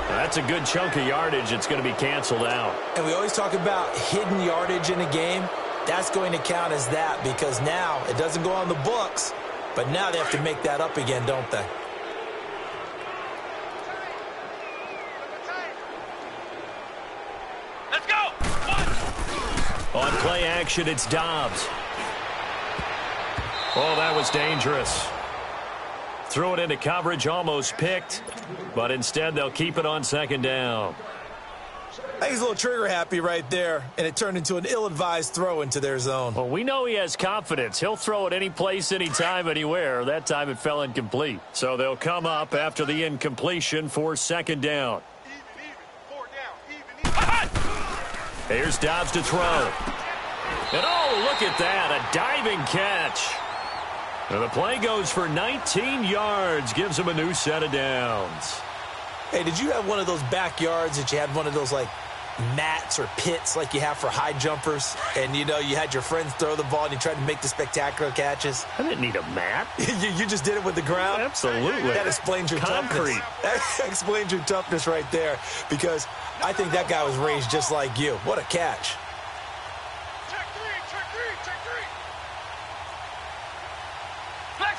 Speaker 1: That's a good chunk of yardage. It's going to be canceled out.
Speaker 2: And we always talk about hidden yardage in a game. That's going to count as that because now it doesn't go on the books, but now they have to make that up again, don't they?
Speaker 1: On play action, it's Dobbs. Oh, that was dangerous. Threw it into coverage, almost picked, but instead they'll keep it on 2nd down.
Speaker 2: I think he's a little trigger happy right there, and it turned into an ill-advised throw into their zone.
Speaker 1: Well, we know he has confidence. He'll throw it any place, anytime, anywhere. That time it fell incomplete. So they'll come up after the incompletion for 2nd down. Here's Dobbs to throw. And oh, look at that, a diving catch. And the play goes for 19 yards, gives him a new set of downs.
Speaker 2: Hey, did you have one of those backyards that you had one of those, like, mats or pits like you have for high jumpers? And, you know, you had your friends throw the ball and you tried to make the spectacular catches?
Speaker 1: I didn't need a mat.
Speaker 2: you just did it with the ground?
Speaker 1: Absolutely.
Speaker 2: That explains your
Speaker 1: Concrete.
Speaker 2: toughness. That explains your toughness right there because I think that guy was raised just like you. What a catch.
Speaker 3: Check three, check three, check three. Flex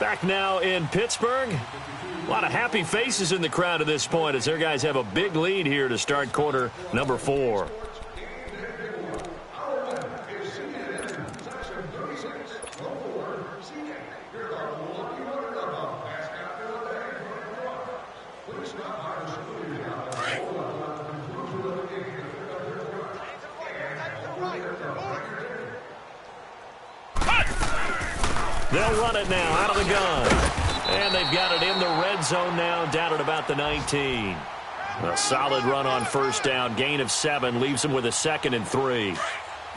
Speaker 1: Back now in Pittsburgh. A lot of happy faces in the crowd at this point as their guys have a big lead here to start quarter number 4. They'll run it now out of the gun. And they've got it in the red zone now, down at about the 19. A solid run on first down. Gain of 7 leaves them with a 2nd and 3.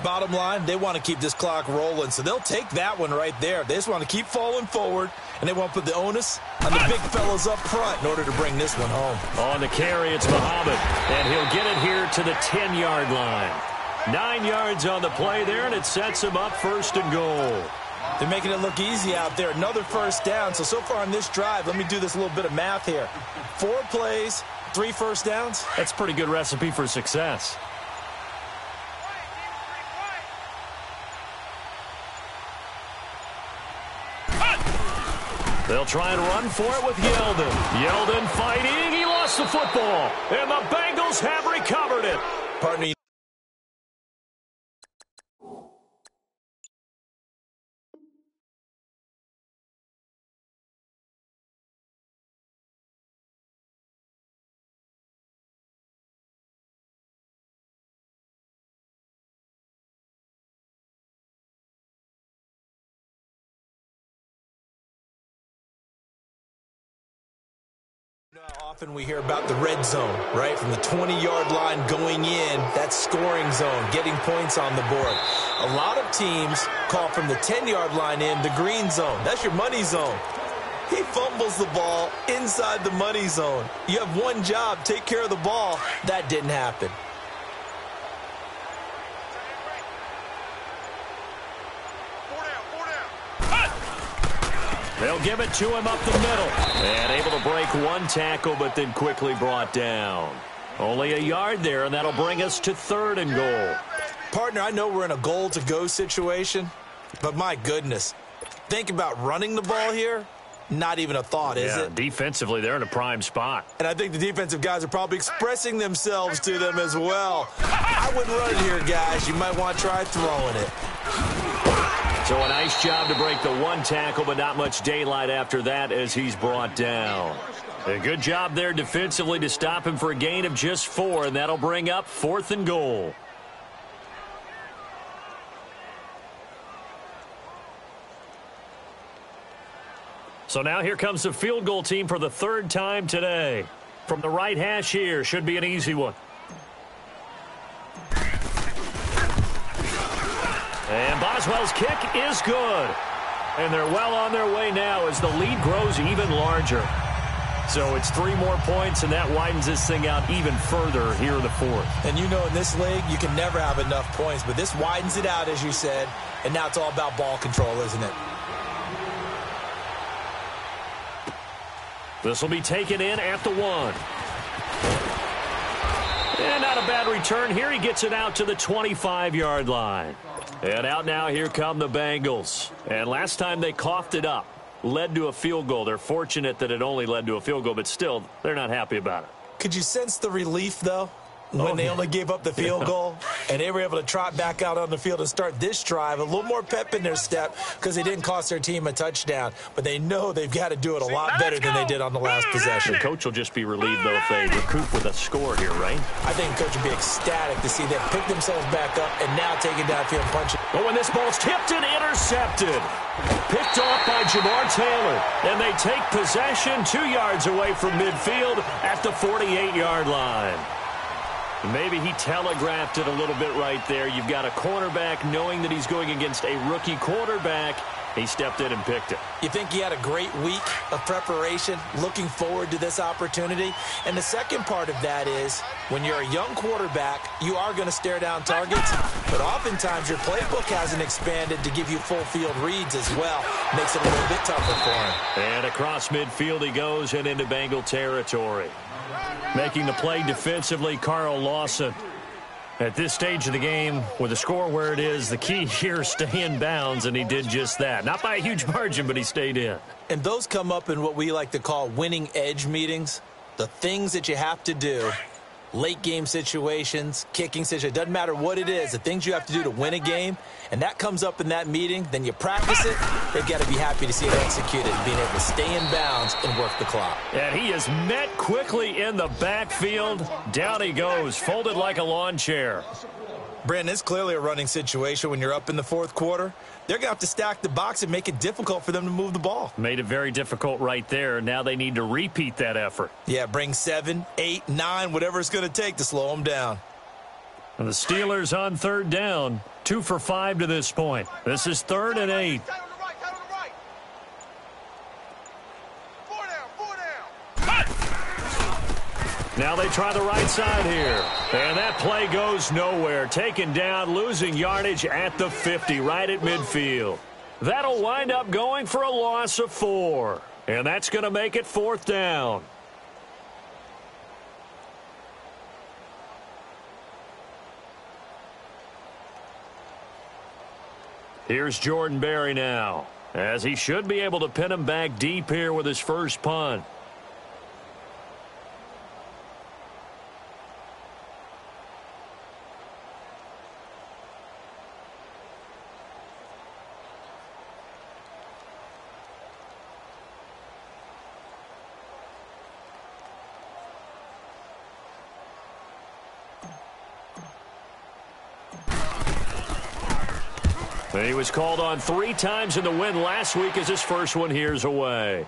Speaker 2: Bottom line, they want to keep this clock rolling, so they'll take that one right there. They just want to keep falling forward, and they want to put the onus on the big fellas up front in order to bring this one home.
Speaker 1: On the carry, it's Muhammad, and he'll get it here to the 10-yard line. 9 yards on the play there, and it sets him up 1st and goal.
Speaker 2: They're making it look easy out there. Another first down. So far on this drive, let me do this little bit of math here. 4 plays, 3 first downs.
Speaker 1: That's a pretty good recipe for success. They'll try and run for it with Yeldon. Yeldon fighting. He lost the football. And the Bengals have recovered it.
Speaker 2: Pardon me. How often we hear about the red zone, right? From the 20-yard line going in, that scoring zone, getting points on the board. A lot of teams call from the 10-yard line in the green zone. That's your money zone. He fumbles the ball inside the money zone. You have one job, take care of the ball. That didn't happen.
Speaker 1: They'll give it to him up the middle. And able to break one tackle, but then quickly brought down. Only a yard there, and that'll bring us to 3rd and goal.
Speaker 2: Partner, I know we're in a goal-to-go situation, but my goodness. Think about running the ball here. Not even a thought, is it?
Speaker 1: Defensively, they're in a prime spot.
Speaker 2: And I think the defensive guys are probably expressing themselves to them as well. I wouldn't run it here, guys. You might want to try throwing it.
Speaker 1: So a nice job to break the one tackle, but not much daylight after that as he's brought down. A good job there defensively to stop him for a gain of just 4, and that'll bring up 4th and goal. So now here comes the field goal team for the 3rd time today. From the right hash here, should be an easy one. And Boswell's kick is good. And they're well on their way now as the lead grows even larger. So it's 3 more points, and that widens this thing out even further here in the 4th.
Speaker 2: And you know in this league, you can never have enough points, but this widens it out, as you said, and now it's all about ball control, isn't it?
Speaker 1: This will be taken in at the 1. And not a bad return here. He gets it out to the 25-yard line. And out now, here come the Bengals. And last time they coughed it up, led to a field goal. They're fortunate that it only led to a field goal, but still, they're not happy about it.
Speaker 2: Could you sense the relief, though, when they only gave up the field goal and they were able to trot back out on the field and start this drive? A little more pep in their step because they didn't cost their team a touchdown, but they know they've got to do it a lot better than they did on the last possession.
Speaker 1: The coach will just be relieved, though, if they recoup with a score here, right?
Speaker 2: I think the coach would be ecstatic to see them pick themselves back up and now take it downfield and punch it.
Speaker 1: Oh, and this ball's tipped and intercepted. Picked off by Jamar Taylor. And they take possession 2 yards away from midfield at the 48-yard line. Maybe he telegraphed it a little bit right there. You've got a cornerback knowing that he's going against a rookie quarterback. He stepped in and picked it.
Speaker 2: You think he had a great week of preparation, looking forward to this opportunity? And the second part of that is, when you're a young quarterback, you are going to stare down targets, but oftentimes your playbook hasn't expanded to give you full field reads as well. Makes it a little bit tougher for him.
Speaker 1: And across midfield he goes and into Bengal territory. Making the play defensively, Carl Lawson. At this stage of the game, with the score where it is, the key here is stay in bounds, and he did just that. Not by a huge margin, but he stayed in.
Speaker 2: And those come up in what we like to call winning edge meetings. The things that you have to do, late game situations, kicking situations, doesn't matter what it is, the things you have to do to win a game, and that comes up in that meeting, then you practice it, they've got to be happy to see it executed, being able to stay in bounds and work the clock.
Speaker 1: And he is met quickly in the backfield. Down he goes, folded like a lawn chair.
Speaker 2: Brandon, it's clearly a running situation when you're up in the fourth quarter. They're going to have to stack the box and make it difficult for them to move the ball.
Speaker 1: Made it very difficult right there. Now they need to repeat that effort.
Speaker 2: Yeah, bring 7, 8, 9, whatever it's going to take to slow them down.
Speaker 1: And the Steelers on third down, 2 for 5 to this point. This is 3rd and 8. Now they try the right side here. And that play goes nowhere. Taken down, losing yardage at the 50, right at midfield. That'll wind up going for a loss of 4. And that's going to make it 4th down. Here's Jordan Berry now, as he should be able to pin him back deep here with his first punt. He was called on 3 times in the win last week as his first one here's away.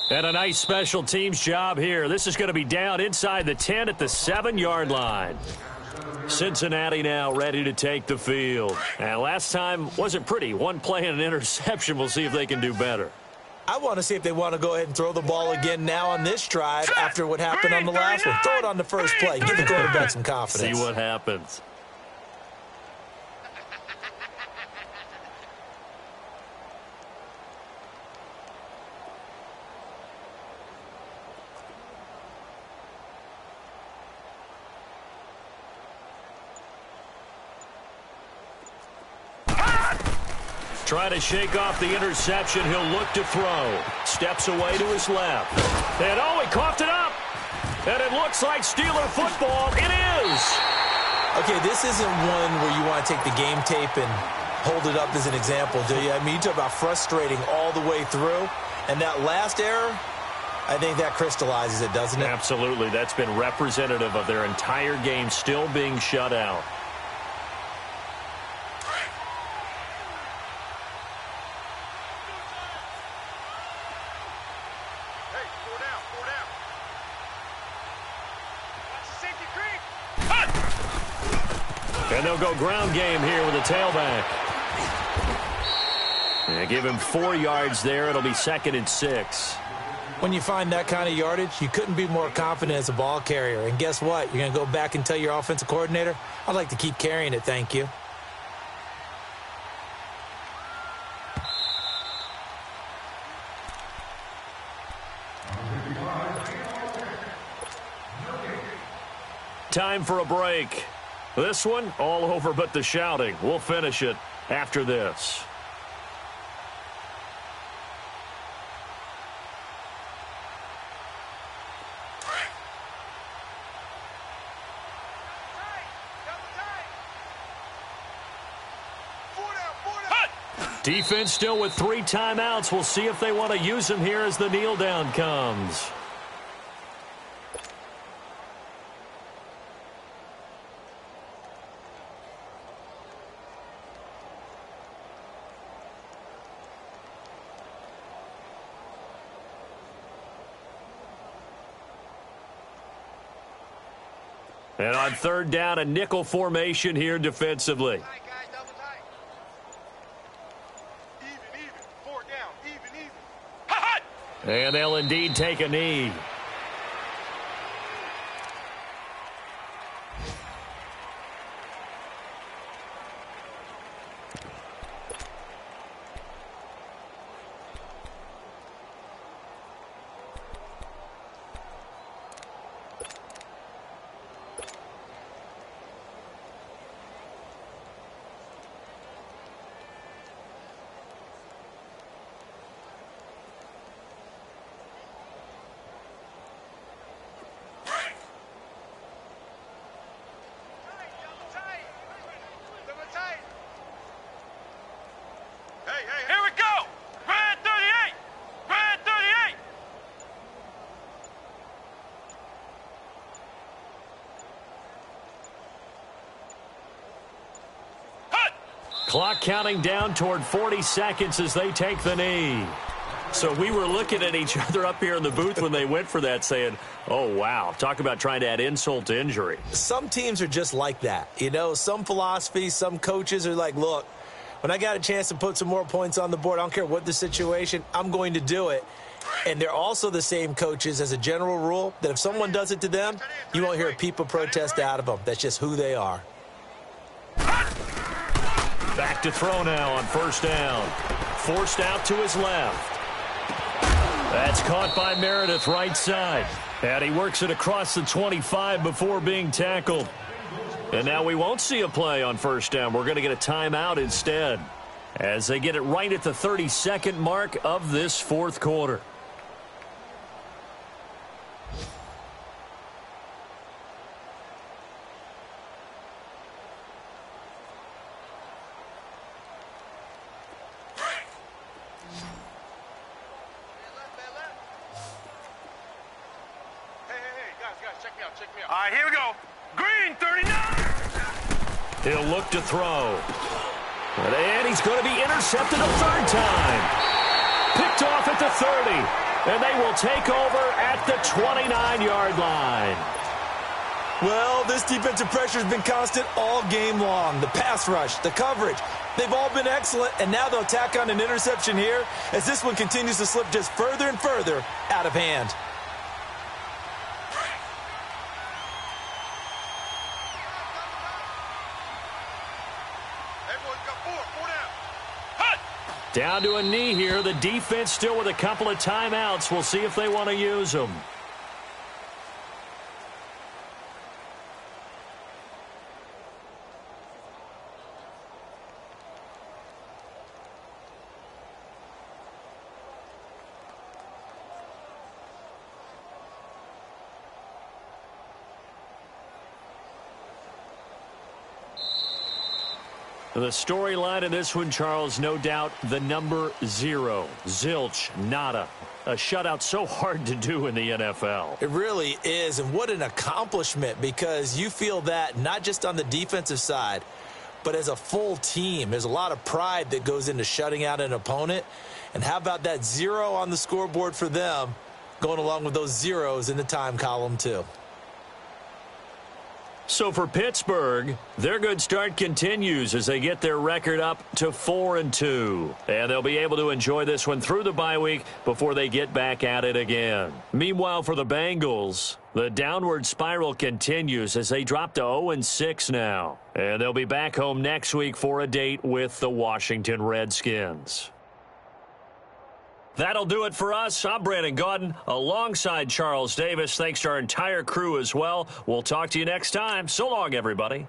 Speaker 1: And a nice special teams job here. This is going to be down inside the 10 at the 7-yard line. Cincinnati now ready to take the field. And last time wasn't pretty. 1 play and an interception. We'll see if they can do better.
Speaker 2: I want to see if they want to go ahead and throw the ball again now on this drive after what happened on the last one. Throw it on the first play. Give the quarterback some confidence.
Speaker 1: See what happens. Trying to shake off the interception. He'll look to throw. Steps away to his left. And oh, he coughed it up. And it looks like Steeler football. It is.
Speaker 2: Okay, this isn't one where you want to take the game tape and hold it up as an example, do you? I mean, you talk about frustrating all the way through. And that last error, I think that crystallizes it, doesn't it?
Speaker 1: Absolutely. That's been representative of their entire game still being shut out. And they'll go ground game here with a tailback. And give him 4 yards there. It'll be 2nd and 6.
Speaker 2: When you find that kind of yardage, you couldn't be more confident as a ball carrier. And guess what? You're going to go back and tell your offensive coordinator, I'd like to keep carrying it, thank you.
Speaker 1: Time for a break. This one, all over but the shouting. We'll finish it after this. Defense still with 3 timeouts. We'll see if they want to use them here as the kneel down comes. And on 3rd down, a nickel formation here defensively. And they'll indeed take a knee. Clock counting down toward 40 seconds as they take the knee. So we were looking at each other up here in the booth when they went for that saying, oh, wow, talk about trying to add insult to injury.
Speaker 2: Some teams are just like that. You know, some philosophies, some coaches are like, look, when I got a chance to put some more points on the board, I don't care what the situation, I'm going to do it. And they're also the same coaches as a general rule that if someone does it to them, you won't hear a peep of protest out of them. That's just who they are.
Speaker 1: Back to throw now on first down. Forced out to his left. That's caught by Meredith right side. And he works it across the 25 before being tackled. And now we won't see a play on first down. We're going to get a timeout instead as they get it right at the 32nd mark of this fourth quarter.
Speaker 3: All right, here we go. Green, 39.
Speaker 1: He'll look to throw. And he's going to be intercepted a third time. Picked off at the 30. And they will take over at the 29-yard line.
Speaker 2: Well, this defensive pressure has been constant all game long. The pass rush, the coverage, they've all been excellent. And now they'll tack on an interception here as this one continues to slip just further and further out of hand.
Speaker 1: Down to a knee here. The defense still with a couple of timeouts. We'll see if they want to use them. The storyline in this one, Charles, no doubt the number 0. Zilch, nada. A shutout so hard to do in the NFL.
Speaker 2: It really is, and what an accomplishment, because you feel that not just on the defensive side, but as a full team. There's a lot of pride that goes into shutting out an opponent. And how about that 0 on the scoreboard for them, going along with those zeros in the time column too.
Speaker 1: So for Pittsburgh, their good start continues as they get their record up to 4-2. And they'll be able to enjoy this one through the bye week before they get back at it again. Meanwhile, for the Bengals, the downward spiral continues as they drop to 0-6 now. And they'll be back home next week for a date with the Washington Redskins. That'll do it for us. I'm Brandon Gaudin alongside Charles Davis. Thanks to our entire crew as well. We'll talk to you next time. So long, everybody.